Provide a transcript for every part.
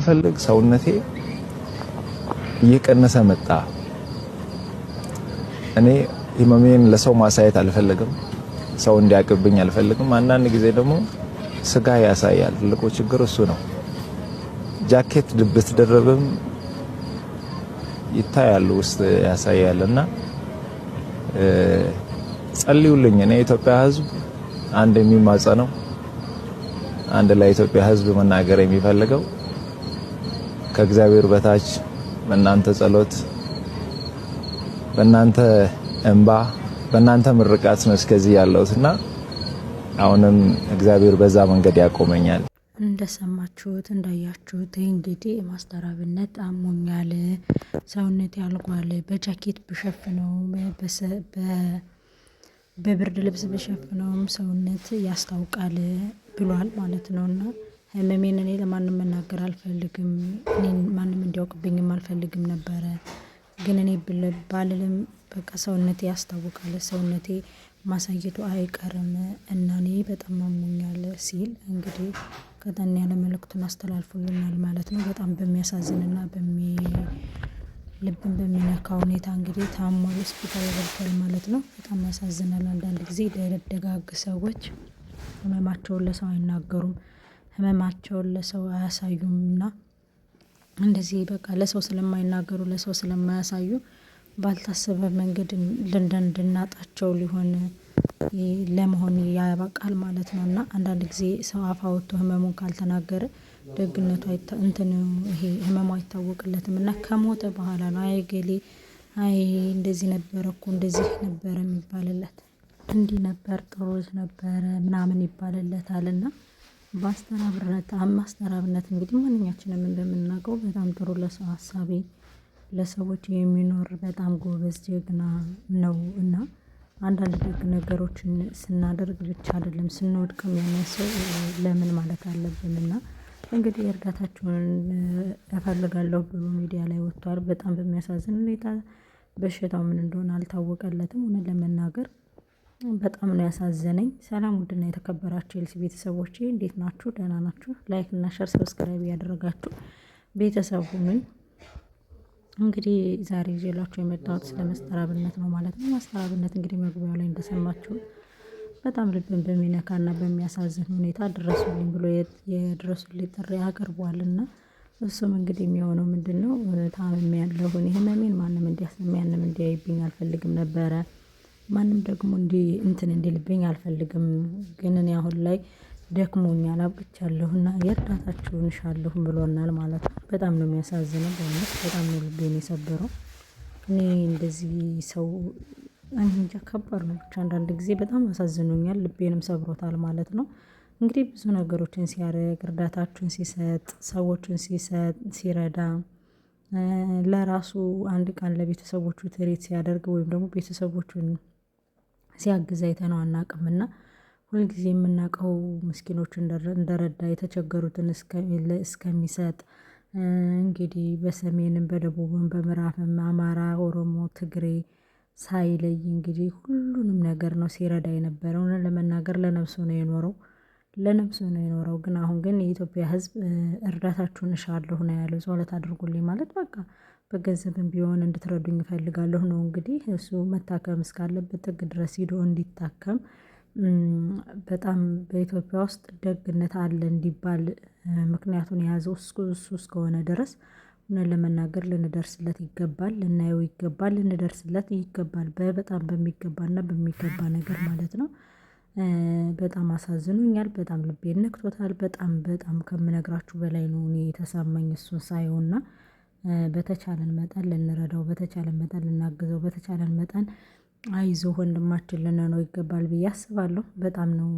ስፈልግ ሰውነቴ እየቀነሰ መጣ። እኔ ህመሜን ለሰው ማሳየት አልፈልግም፣ ሰው እንዲያቅብኝ አልፈልግም። አንዳንድ ጊዜ ደግሞ ስጋ ያሳያል። ትልቁ ችግር እሱ ነው። ጃኬት ብትደረብም ይታያል፣ ውስጥ ያሳያልና ጸልዩልኝ። እኔ የኢትዮጵያ ህዝብ አንድ የሚማጸነው አንድ ለኢትዮጵያ ህዝብ መናገር የሚፈልገው ከእግዚአብሔር በታች በእናንተ ጸሎት፣ በእናንተ እንባ፣ በእናንተ ምርቃት ነው እስከዚህ ያለሁትና አሁንም እግዚአብሔር በዛ መንገድ ያቆመኛል። እንደሰማችሁት እንዳያችሁት እንግዲህ ማስተር አብነት አሞኛል፣ ሰውነት ያልጓል፣ በጃኬት ብሸፍነው በብርድ ልብስ ብሸፍነውም ሰውነት ያስታውቃል ብሏል ማለት ነውና ህመሜን እኔ ለማንም መናገር አልፈልግም፣ እኔን ማንም እንዲያውቅብኝም አልፈልግም ነበረ። ግን እኔ ባልልም በቃ ሰውነቴ ያስታውቃል፣ ሰውነቴ ማሳየቱ አይቀርም እና እኔ በጣም አሞኛል ሲል እንግዲህ ቀጠን ያለ መልእክቱን አስተላልፎልናል ማለት ነው። በጣም በሚያሳዝንና ልብን በሚነካ ሁኔታ እንግዲህ ታሞ ሆስፒታል ገብቷል ማለት ነው። በጣም ያሳዝናል። አንዳንድ ጊዜ ደጋግ ሰዎች ህመማቸውን ለሰው አይናገሩም፣ ህመማቸውን ለሰው አያሳዩም እና እንደዚህ በቃ ለሰው ስለማይናገሩ ለሰው ስለማያሳዩ ባልታሰበ መንገድ እንድናጣቸው ለመሆን ያበቃል ማለት ነው። እና አንዳንድ ጊዜ ሰው አፍ አውጥቶ ህመሙን ካልተናገረ ደግነቱ ይሄ ህመሙ አይታወቅለትም እና ከሞተ በኋላ ነው አይ ገሌ አይ እንደዚህ ነበረ እኮ እንደዚህ ነበረ የሚባልለት፣ እንዲህ ነበር ጥሩ ነበረ ምናምን ይባልለታልና ማስተር አብነት እንግዲህ ማንኛችንም እንደምናውቀው በጣም ጥሩ ለሰው ሀሳቢ ለሰዎች የሚኖር በጣም ጎበዝ ጀግና ነው እና አንዳንድ ደግ ነገሮችን ስናደርግ ብቻ አይደለም ስንወድቅም ያነሰው ለምን ማለት አለብን እና እንግዲህ እርዳታችሁን እፈልጋለሁ ብሎ ሚዲያ ላይ ወጥቷል። በጣም በሚያሳዝን ሁኔታ በሽታው ምን እንደሆነ አልታወቀለትም። እውነት ለመናገር በጣም ነው ያሳዘነኝ። ሰላም ውድና የተከበራችሁ የኤልሲ ቤተሰቦቼ እንዴት ናችሁ? ደህና ናችሁ? ላይክ እና ሼር ሰብስክራይብ ያደረጋችሁ ቤተሰብ ሁኑኝ። እንግዲህ ዛሬ ይዤላችሁ የመጣሁት ስለ ማስተር አብነት ነው ማለት ነው። ማስተር አብነት እንግዲህ መግቢያው ላይ እንደሰማችሁ በጣም ልብን በሚነካና በሚያሳዝን ሁኔታ ድረሱልኝ ብሎ የድረሱልኝ ጥሪ አቅርቧልና እሱም እንግዲህ የሚሆነው ምንድነው ታምሜ ያለሁ እኔ ህመሜን ማንም እንዲያሰማኝም እንዲያይብኝ አልፈልግም ነበረ። ማንም ደግሞ እንዲልብኝ አልፈልግም። ግን እኔ አሁን ላይ ደክሞኛል አብቅቻለሁና የእርዳታችሁን እሻለሁ ብሎናል ማለት ነው። በጣም ነው የሚያሳዝነው፣ በእውነት በጣም ነው ልቤን የሰበረው። እኔ እንደዚህ ሰው እንጃ ከባድ ነው። ብቻ አንዳንድ ጊዜ በጣም አሳዝኖኛል፣ ልቤንም ሰብሮታል ማለት ነው። እንግዲህ ብዙ ነገሮችን ሲያደርግ እርዳታችሁን ሲሰጥ ሰዎችን ሲረዳ ለራሱ አንድ ቀን ለቤተሰቦቹ ትሪት ሲያደርግ ወይም ደግሞ ቤተሰቦቹን ሲያግዝ አይተነው አናውቅምና ሁልጊዜ የምናውቀው ምስኪኖች እንደረዳ የተቸገሩትን እስከሚሰጥ እንግዲህ በሰሜንም በደቡብም በምዕራብም አማራ፣ ኦሮሞ፣ ትግሬ ሳይለይ እንግዲህ ሁሉንም ነገር ነው ሲረዳ የነበረው። ለመናገር ለነፍሱ ነው የኖረው። ግን አሁን ግን የኢትዮጵያ ሕዝብ እርዳታችሁን እሻለሁ ነው ያለው። ጸሎት አድርጉልኝ ማለት በቃ በገንዘብም ቢሆን እንድትረዱኝ እፈልጋለሁ ነው። እንግዲህ እሱ መታከም እስካለበት ጥግ ድረስ ሂዶ እንዲታከም በጣም በኢትዮጵያ ውስጥ ደግነት አለ እንዲባል ምክንያቱን የያዘው እሱ እስከሆነ ድረስ እውነት ለመናገር ልንደርስለት ይገባል፣ ልናየው ይገባል፣ ልንደርስለት ይገባል። በጣም በሚገባና በሚገባ ነገር ማለት ነው። በጣም አሳዝኖኛል። በጣም ልቤን ነክቶታል። በጣም ከምነግራችሁ በላይ ነው እኔ የተሰማኝ እሱን ሳየውና በተቻለን መጠን ልንረዳው፣ በተቻለን መጠን ልናግዘው፣ በተቻለን መጠን አይዞ ወንድማችን ልንለው ይገባል ብዬ አስባለሁ። በጣም ነው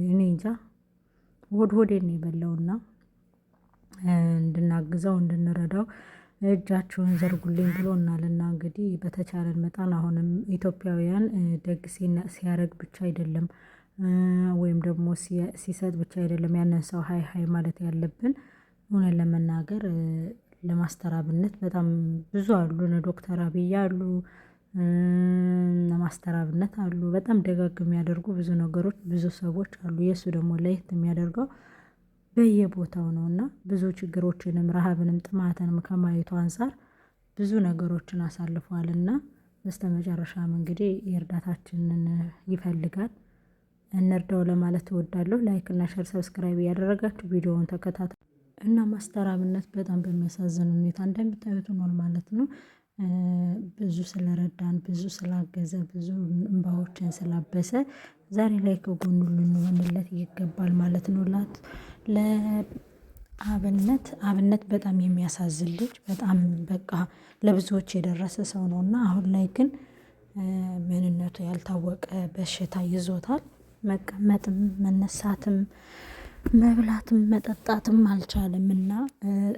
እኔ እንጃ ሆዴን ነው የበላውና እንድናግዘው እንድንረዳው እጃችሁን ዘርጉልኝ ብሎናልና እንግዲህ በተቻለን መጠን አሁንም ኢትዮጵያውያን ደግ ሲያረግ ብቻ አይደለም ወይም ደግሞ ሲሰጥ ብቻ አይደለም ያንን ሰው ሃይ ማለት ያለብን። እውነት ለመናገር ለማስተር አብነት በጣም ብዙ አሉ፣ ዶክተር አብይ አሉ፣ ማስተር አብነት አሉ። በጣም ደጋግ የሚያደርጉ ብዙ ነገሮች ብዙ ሰዎች አሉ። የእሱ ደግሞ ለየት የሚያደርገው በየቦታው ነው እና ብዙ ችግሮችንም ረሃብንም ጥማትንም ከማየቱ አንፃር ብዙ ነገሮችን አሳልፏልና በስተመጨረሻም እንግዲህ የእርዳታችንን ይፈልጋል። እንርዳው ለማለት እወዳለሁ። ላይክ እና ሸር ሰብስክራይብ እያደረጋችሁ ቪዲዮውን ተከታተሉ እና ማስተር አብነት በጣም በሚያሳዝን ሁኔታ እንደምታዩት ሆኗል ማለት ነው። ብዙ ስለረዳን ብዙ ስላገዘ ብዙ እንባዎችን ስላበሰ ዛሬ ላይ ከጎኑ ልንሆንለት ይገባል ማለት ነው። ለአብነት በጣም የሚያሳዝን ልጅ በጣም በቃ ለብዙዎች የደረሰ ሰው ነው እና አሁን ላይ ግን ምንነቱ ያልታወቀ በሽታ ይዞታል። መቀመጥም መነሳትም መብላትም መጠጣትም አልቻለም እና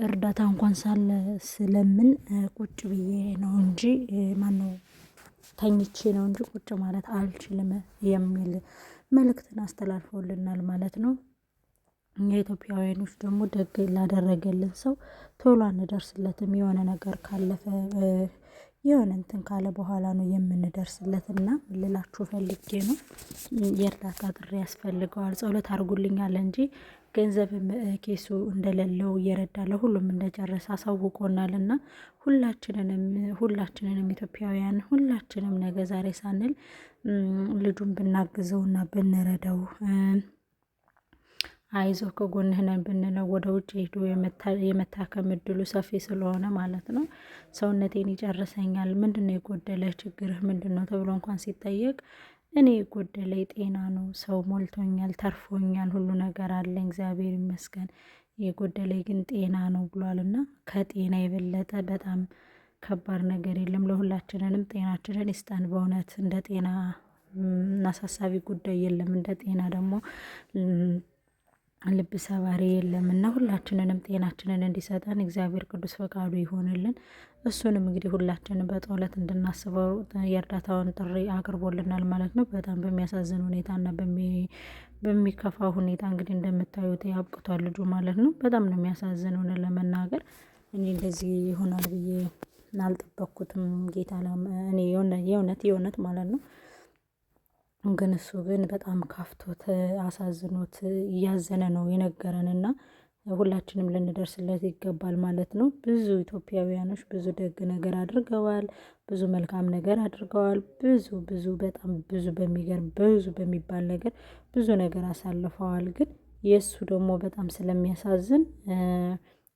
እርዳታ እንኳን ሳለ ስለምን ቁጭ ብዬ ነው እንጂ ማነው ተኝቼ ነው እንጂ ቁጭ ማለት አልችልም የሚል መልእክትን አስተላልፈውልናል ማለት ነው። የኢትዮጵያውያኖች ደግሞ ደግ ላደረገልን ሰው ቶሎ አንደርስለትም። የሆነ ነገር ካለፈ የሆነ እንትን ካለ በኋላ ነው የምንደርስለትና ልላችሁ ፈልጌ ነው። የእርዳታ ጥሪ ያስፈልገዋል። ጸሎት አድርጉልኛል እንጂ ገንዘብም ኬሱ እንደሌለው እየረዳ ለሁሉም እንደጨረሰ አሳውቆናልና ሁላችንንም ኢትዮጵያውያን ሁላችንም ነገ ዛሬ ሳንል ልጁን ብናግዘውና ብንረዳው አይዞህ ከጎንህ ነን ብንለው ወደ ውጭ ሄዶ የመታከም እድሉ ሰፊ ስለሆነ ማለት ነው። ሰውነቴን ይጨርሰኛል፣ ምንድነው የጎደለ ችግርህ ምንድነው ተብሎ እንኳን ሲጠየቅ እኔ የጎደለኝ ጤና ነው፣ ሰው ሞልቶኛል፣ ተርፎኛል፣ ሁሉ ነገር አለኝ እግዚአብሔር ይመስገን፣ የጎደለኝ ግን ጤና ነው ብሏልና ከጤና የበለጠ በጣም ከባድ ነገር የለም። ለሁላችንንም ጤናችንን ይስጠን። በእውነት እንደ ጤና አሳሳቢ ጉዳይ የለም። እንደ ጤና ደግሞ ልብ ሰባሪ የለም እና ሁላችንንም ጤናችንን እንዲሰጠን እግዚአብሔር ቅዱስ ፈቃዱ ይሆንልን። እሱንም እንግዲህ ሁላችንም በጸሎት እንድናስበው የእርዳታውን ጥሪ አቅርቦልናል ማለት ነው። በጣም በሚያሳዝን ሁኔታ እና በሚከፋ ሁኔታ እንግዲህ እንደምታዩት ያብቅቷል ልጁ ማለት ነው። በጣም ነው የሚያሳዝን ሆነ ለመናገር እኔ እንደዚህ ይሆናል ብዬ አልጠበቅኩትም። ጌታ እኔ የእውነት ማለት ነው። ግን እሱ ግን በጣም ካፍቶት አሳዝኖት እያዘነ ነው የነገረንና ሁላችንም ልንደርስለት ይገባል ማለት ነው። ብዙ ኢትዮጵያውያኖች ብዙ ደግ ነገር አድርገዋል፣ ብዙ መልካም ነገር አድርገዋል። ብዙ በጣም ብዙ በሚገርም ብዙ በሚባል ነገር ብዙ ነገር አሳልፈዋል። ግን የእሱ ደግሞ በጣም ስለሚያሳዝን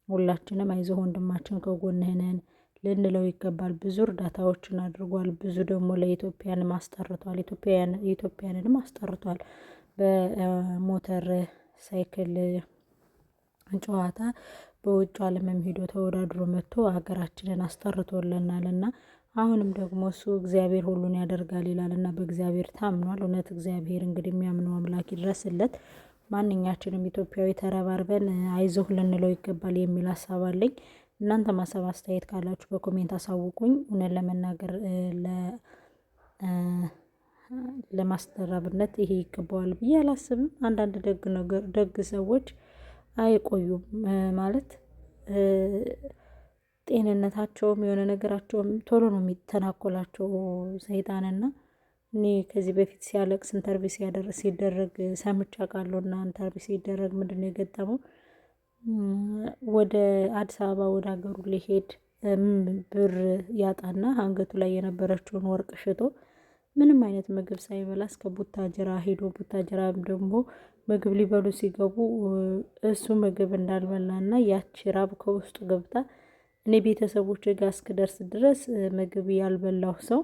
ሁላችንም አይዞህ ወንድማችን ከጎንህ ነን ልንለው ይገባል። ብዙ እርዳታዎችን አድርጓል። ብዙ ደግሞ ለኢትዮጵያንም አስጠርቷል። ኢትዮጵያንንም አስጠርቷል። በሞተር ሳይክል ጨዋታ በውጭ ዓለምም ሄዶ ተወዳድሮ መጥቶ ሀገራችንን አስጠርቶልናልና አሁንም ደግሞ እሱ እግዚአብሔር ሁሉን ያደርጋል ይላልና በእግዚአብሔር ታምኗል። እውነት እግዚአብሔር እንግዲህ የሚያምነው አምላክ ይድረስለት። ማንኛችንም ኢትዮጵያዊ ተረባርበን አይዞህ ልንለው ይገባል የሚል ሀሳብ አለኝ። እናንተ ማሰብ አስተያየት ካላችሁ በኮሜንት አሳውቁኝ። እውነት ለመናገር ለማስተራብነት ይሄ ይገባዋል ብዬ አላስብም። አንዳንድ ደግ ሰዎች አይቆዩም ማለት ጤንነታቸውም የሆነ ነገራቸውም ቶሎ ነው የሚተናኮላቸው ሰይጣንና እኔ ከዚህ በፊት ሲያለቅስ ኢንተርቪው ሲደረግ ሰምቼ አውቃለሁና ኢንተርቪው ሲደረግ ምንድነው የገጠመው? ወደ አዲስ አበባ ወደ ሀገሩ ሊሄድ ብር ያጣና አንገቱ ላይ የነበረችውን ወርቅ ሽጦ ምንም አይነት ምግብ ሳይበላ እስከ ቡታጅራ ሄዶ ቡታጅራም ደግሞ ምግብ ሊበሉ ሲገቡ እሱ ምግብ እንዳልበላና ያቺ ራብ ከውስጡ ገብታ እኔ ቤተሰቦች ጋር እስክደርስ ድረስ ምግብ ያልበላው ሰው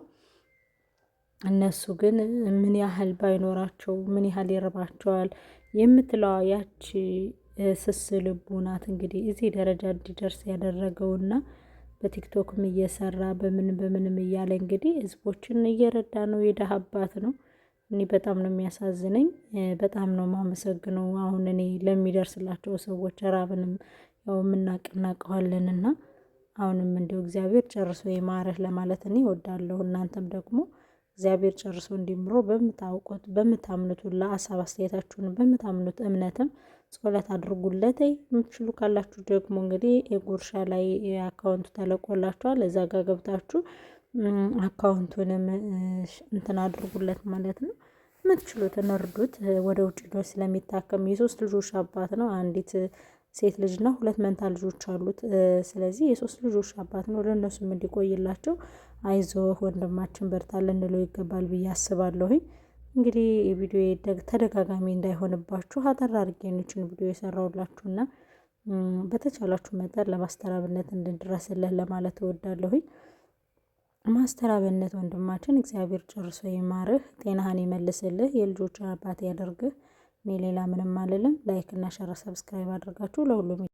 እነሱ ግን ምን ያህል ባይኖራቸው ምን ያህል ይርባቸዋል የምትለዋ ያቺ ስስልቡ ናት እንግዲህ እዚህ ደረጃ እንዲደርስ ያደረገውና በቲክቶክም እየሰራ በምንም እያለ እንግዲህ ህዝቦችን እየረዳ ነው። የደሃ አባት ነው። እኔ በጣም ነው የሚያሳዝነኝ። በጣም ነው የማመሰግነው። አሁን እኔ ለሚደርስላቸው ሰዎች ራብንም ያው እናውቀዋለንና አሁንም እንደው እግዚአብሔር ጨርሶ ይማረህ ለማለት እኔ እወዳለሁ። እናንተም ደግሞ እግዚአብሔር ጨርሶ እንዲምሮ በምታውቁት በምታምኑት ለሀሳብ አስተያየታችሁን በምታምኑት እምነትም ጸሎት አድርጉለት። የምትችሉ ካላችሁ ደግሞ እንግዲህ የጉርሻ ላይ አካውንቱ ተለቆላችኋል። እዛ ጋር ገብታችሁ አካውንቱንም እንትን አድርጉለት ማለት ነው። የምትችሉትን እርዱት። ወደ ውጭ ድረስ ስለሚታከም የ3 ልጆች አባት ነው። አንዲት ሴት ልጅና 2 መንታ ልጆች አሉት። ስለዚህ የ3 ልጆች አባት ነው። ለእነሱም እንዲቆይላቸው አይዞህ ወንድማችን በርታ ልንለው ይገባል ብዬ አስባለሁኝ። እንግዲህ ቪዲዮ ተደጋጋሚ እንዳይሆንባችሁ አጠር አድርጌ ነው ቪዲዮ የሰራሁላችሁና በተቻላችሁ መጠን ለማስተራብነት እንድንድረስልህ ለማለት እወዳለሁኝ። ማስተራብነት ወንድማችን እግዚአብሔር ጨርሶ ይማርህ፣ ጤናህን ይመልስልህ፣ የልጆች አባት ያደርግህ። እኔ ሌላ ምንም አልልም። ላይክ እና ሸር ሰብስክራይብ አድርጋችሁ ለሁሉም